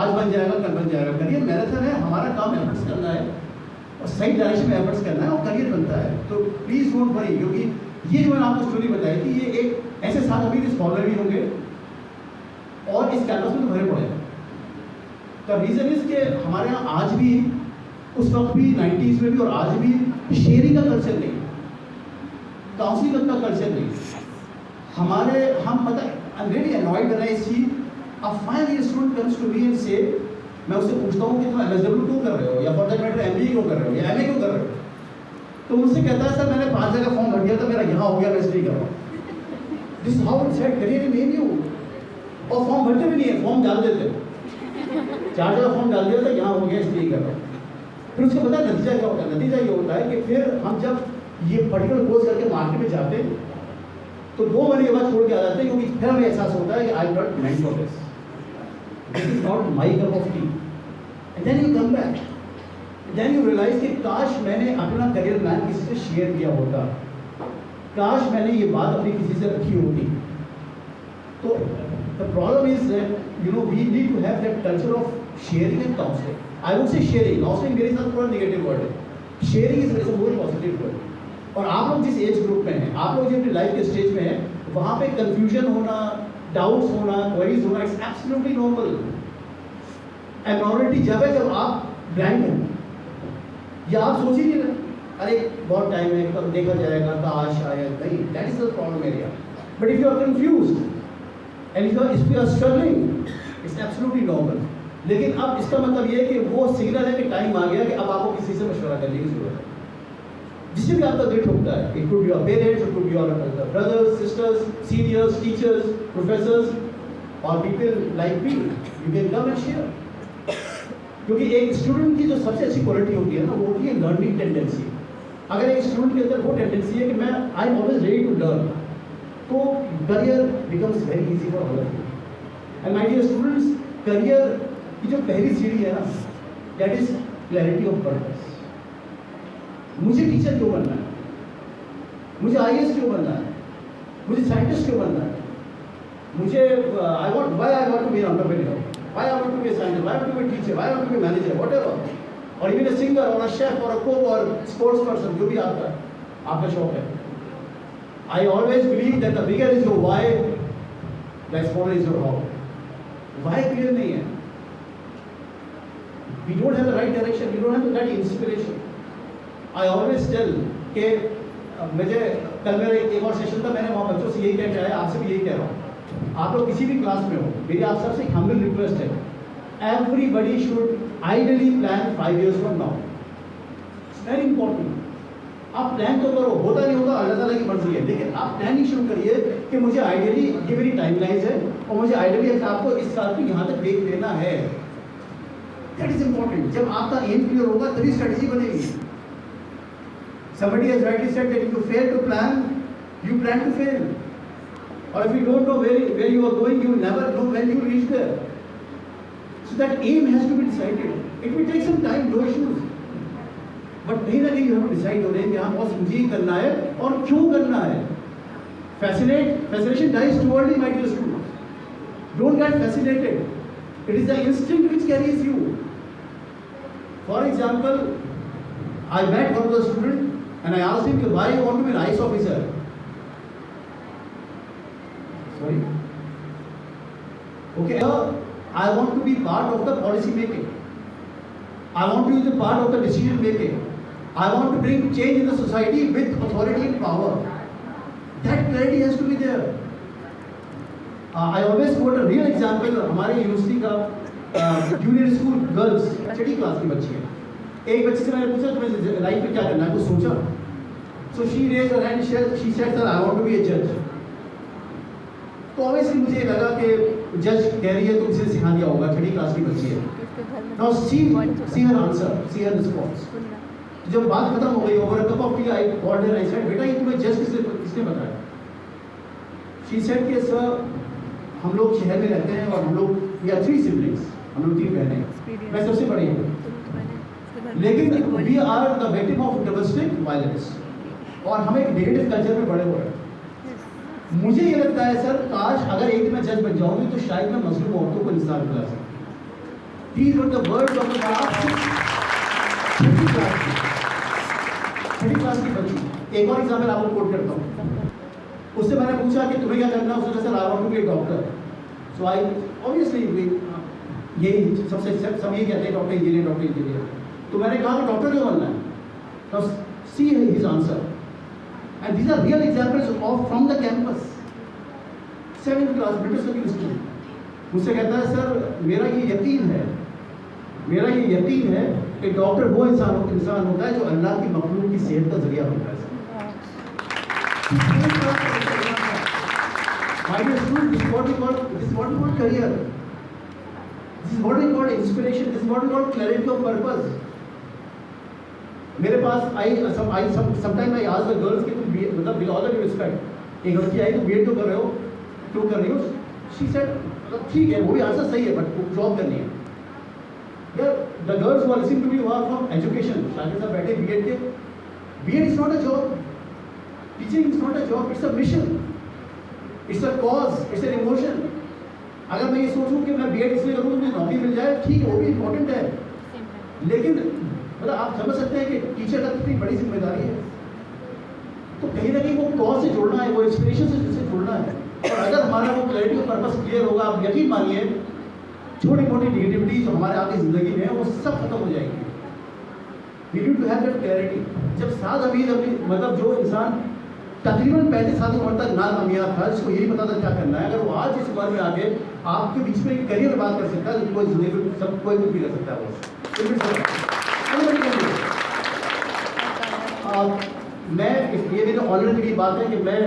आज बन जाएगा कल बन जाएगा। करियर मैराथन है, हमारा काम एफर्ट्स करना है और सही डायरेक्शन में एफर्ट्स करना है और करियर बनता है। तो प्लीज़ डोंट वरी, क्योंकि ये जो मैंने आपको स्टोरी बताई थी, ये एक ऐसे साथ अभी भी स्कॉलर भी होंगे और इस कैंपस में तो भरे पड़े हैं। तो रीज़न इज के हमारे यहाँ आज भी, उस वक्त भी 90s में भी और आज भी शेयरिंग का कल्चर नहीं, काउंसलिंग का कल्चर नहीं हमारे। हम मतलब I am really annoyed when I see a final year student comes to me and say, मैं उससे पूछता हूँ कि तुम MSW क्यों कर रहे हो, या फॉर दैट मैटर MBA क्यों कर रहे हो, या MA क्यों कर रहे हो, तो मुझसे कहता है सर मैंने 5 जगह फॉर्म भर दिया था, मेरा यहाँ हो गया, मैं इसलिए कर रहा हूँ। This how it said career in MU. और फॉर्म भरते भी नहीं है, फॉर्म डाल देते, 4 जगह फॉर्म डाल दिया था, यहाँ हो गया इसलिए कर रहा हूँ। फिर उसको पता है नतीजा क्या होता है? नतीजा ये होता है कि फिर हम जब ये पर्टिकुलर कोर्स करके मार्केट में जाते हैं तो 2 महीने के बाद छोड़ के आ जाते हैं, क्योंकि फिर हमें एहसास होता है कि I not meant for this, this is not my cup of tea. And then you come back, then you realise कि काश मैंने अपना करियर प्लान किसी से शेयर किया होता, काश मैंने ये बात अपनी किसी से रखी होती। तो the problem is that you know we need to have that culture of sharing and counselling. I would say sharing, counselling मेरे साथ थोड़ा नेगेटिव वर्ड है, sharing is a more positive word. और आप लोग जिस एज ग्रुप में हैं, आप लोग जो अपनी लाइफ के स्टेज में हैं, वहाँ पे कंफ्यूजन होना, डाउट्स होना, क्वेरीज होना, इट्स एब्सोल्युटली नॉर्मल। एब्नॉर्मलिटी जब है जब आप ब्लैंक हैं या आप सोच ही नहीं रहे, अरे बहुत टाइम है, कब देखा जाएगा, काश शायद नहीं, that is the problem area. But if you are confused and if you are struggling, it's absolutely normal. लेकिन अब इसका मतलब ये है कि वो सिग्नल है कि टाइम आ गया कि अब आपको किसी से मशवरा करने की जरूरत है, जिससे भी आपका दिल ठोकता है। It could be your parents, it could be your brothers, sisters, seniors, teachers, professors और people like me, you can come and share. क्योंकि एक स्टूडेंट की जो सबसे अच्छी क्वालिटी होती है ना, वो होती है लर्निंग टेंडेंसी। अगर एक स्टूडेंट के अंदर वो टेंडेंसी है कि मैं I am always ready to learn, तो career becomes very easy for all of you. And my dear students, career की जो पहली सीढ़ी है ना, that is clarity of purpose. मुझे टीचर क्यों बनना है, मुझे IAS क्यों बनना है, मुझे साइंटिस्ट क्यों बनना है, मुझे I want to be an entrepreneur, why I want to be a scientist, why I want to be a teacher, why I want to be a manager, whatever, और इवन अ सिंगर और a chef और a cook और sports person, जो भी आपका शौक है। I always believe that the bigger is your why, the smaller is your how. Why clear नहीं है, we don't have the right direction, we don't have the right inspiration. I always tell कि मुझे कल मेरा एक और session था, मैंने वहाँ बच्चों से यही कह के आया, आपसे भी यही कह रहा हूँ, आप लोग किसी भी क्लास में हो, मेरी आप सबसे हम्बल रिक्वेस्ट है, everybody should ideally plan 5 years from now. It's very important. आप प्लान तो करो, होता नहीं होता अल्लाह ताला की मर्जी है, लेकिन आप प्लानिंग शुरू करिए कि मुझे आइडियली ये मेरी टाइमलाइंस है और मुझे आइडियली आपको इस साल को यहाँ तक देख लेना है। That is important. जब आपका एम क्लियर होगा तभी स्ट्रेटजी बनेगी। Somebody has rightly said that if you fail to plan, you plan to fail. Or if you don't know where you are going, you will never know when you will reach there. So that aim has to be decided. It will take some time, no issues. But कहीं ना कहीं you have to decide हो रहे हैं कि हाँ boss मुझे ही करना है और क्यों करना है। Fascination dies too early, my dear students. Don't get fascinated. It is the instinct which carries you. For example, I met one of the students and I asked him, why you want to be an IAS officer? Sorry? Okay, I want to be part of the policy making. I want to be the part of the decision making. I want to bring change in the society with authority and power. That clarity has to be there. I always quote a real example. हमारे university का junior school girls छठी class की बच्ची है। एक बच्ची से मैंने पूछा तुम्हें लाइफ में क्या करना है, कुछ सोचा? So she raised her hand. She said, "Sir, I want to be a judge." तो ऑब्वियसली मुझे लगा कि जज कह रही है तो उसे सिखा दिया होगा, छठी क्लास की बच्ची है। Now see her answer, see her response. जब बात खत्म हो गई, over a cup of tea, I called her. I said, बेटा ये तुम्हें जज किसने बताया? She said कि सर हम लोग शहर में रहते हैं और हम लोग we are 3 siblings, हम लोग 3 बहनें हैं, मैं सबसे बड़ी हूँ, लेकिन we are the victim of domestic violence और हम एक नेगेटिव कल्चर में बड़े हुए हैं। मुझे ये लगता है सर, काश अगर एक दिन मैं जज बन जाऊंगी तो शायद मैं मजलूम औरतों को इंसाफ दिला सकूं। These were the words of the last 30 class की बच्ची। एक और एग्जाम्पल आपको कोट करता हूँ। उससे मैंने पूछा कि तुम्हें क्या करना है, उसने कहा sir I want to be a doctor. So I obviously यही सबसे सब यही कहते हैं डॉक्टर इंजीनियर डॉक्टर इंजीनियर। तो मैंने कहा कि डॉक्टर क्यों बनना है? तो see his answer and these are real examples of from the campus. 7th class British secondary school. मुझसे कहता है सर मेरा ये यकीन है कि डॉक्टर वो इंसान होता है जो अल्लाह की मखलूक की सेहत का जरिया होता है। My dear students, this is what we call career. This is what we call inspiration. This is what we call clarity of purpose. मेरे पास sometimes I ask the girls कि तुम मतलब with all due respect, एक लड़की आई तो BEd क्यों कर रही हो? She said मतलब ठीक है वो भी आंसर सही है बट जॉब करनी है। यार the girls who are listening to me who are from education, शायद सब बैठे बीएड के, BEd is not a job. Teaching is not a job, it's a mission. It's a cause, it's an emotion. अगर मैं ये सोचूं कि मैं बीएड इसलिए करूँ मुझे नौकरी मिल जाए, ठीक है वो भी इम्पोर्टेंट है, लेकिन मतलब आप समझ सकते हैं कि टीचर का कितनी बड़ी जिम्मेदारी है। तो कहीं ना कहीं वो कॉज से जुड़ना है, वो इंस्पिरेशन से जुड़ना है। और अगर हमारा वो क्लैरिटी और पर्पस क्लियर होगा, आप यकीन मानिए छोटी मोटी नेगेटिविटी जो हमारे आगे ज़िंदगी में है वो सब खत्म हो जाएगी। We need to have that clarity. जब साद हमीद मतलब जो इंसान तकरीबन 35 साल की उम्र तक नाकामयाब था, जिसको यही पता था क्या करना है, अगर वो आज इस उम्र में आके आपके बीच में एक करियर बात कर सकता है तो कोई जिंदगी में सब कोई कुछ भी कर सकता है। वो मैं ये मेरे ऑनर की बात है कि मैं